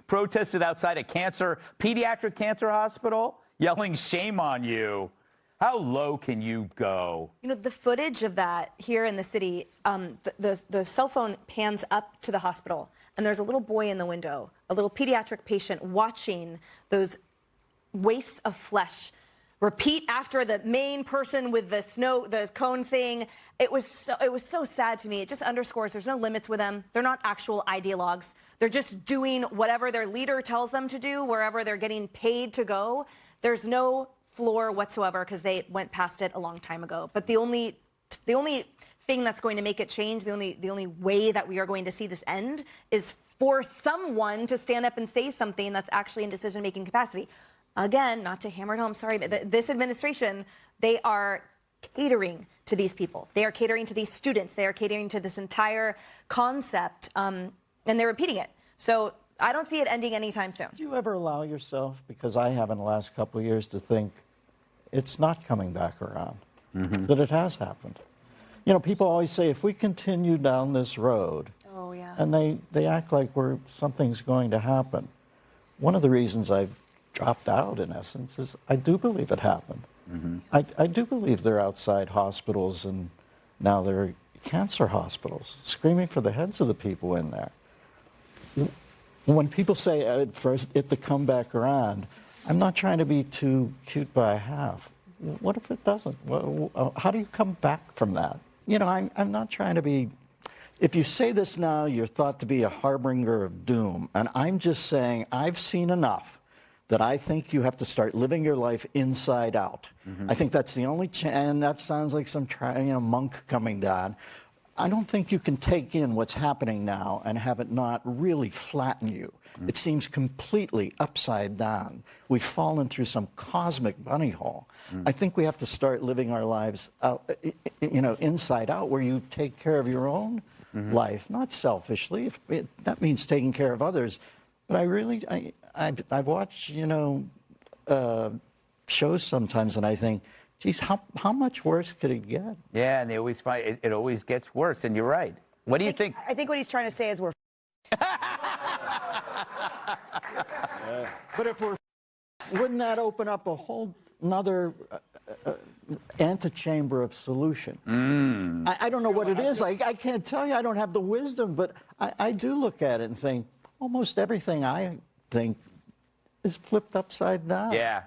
protested outside a pediatric cancer hospital, yelling, "Shame on you." How low can you go? You know, the footage of that here in the city, the cell phone pans up to the hospital, and there's a little boy in the window, a little pediatric patient watching those wastes of flesh repeat after the main person with the cone thing. It was so sad to me. It just underscores there's no limits with them. They're not actual ideologues. They're just doing whatever their leader tells them to do, wherever they're getting paid to go. There's no floor whatsoever because they went past it a long time ago. But the only thing that's going to make it change, the only way that we are going to see this end is for someone to stand up and say something that's actually in decision-making capacity. Again, not to hammer it home, sorry, but this administration, they are catering to these people. They are catering to these students. They are catering to this entire concept, and they're repeating it. So I don't see it ending anytime soon. Do you ever allow yourself, because I have in the last couple of years, to think it's not coming back around, that it has happened? You know, people always say, if we continue down this road, oh, yeah. and they act like something's going to happen. One of the reasons I've dropped out, in essence, is I do believe it happened. I do believe they're outside hospitals, and now they're cancer hospitals, screaming for the heads of the people in there. When people say for it to come back around, I'm not trying to be too cute by half. What if it doesn't? How do you come back from that? You know, I'm not trying to be... If you say this now, you're thought to be a harbinger of doom. And I'm just saying I've seen enough that I think you have to start living your life inside out. I think that's the only and that sounds like some monk coming down. I don't think you can take in what's happening now and have it not really flatten you. It seems completely upside down. We've fallen through some cosmic bunny hole. I think we have to start living our lives out, inside out, where you take care of your own life, not selfishly. That means taking care of others. But I've watched, shows sometimes, and I think, geez, how much worse could it get? Yeah, and they always find it always gets worse, and you're right. What do you think? I think what he's trying to say is we're But if wouldn't that open up a whole another antechamber of solution? I don't know what it is. I can't tell you. I don't have the wisdom, but I do look at it and think almost everything I think is flipped upside down. Yeah.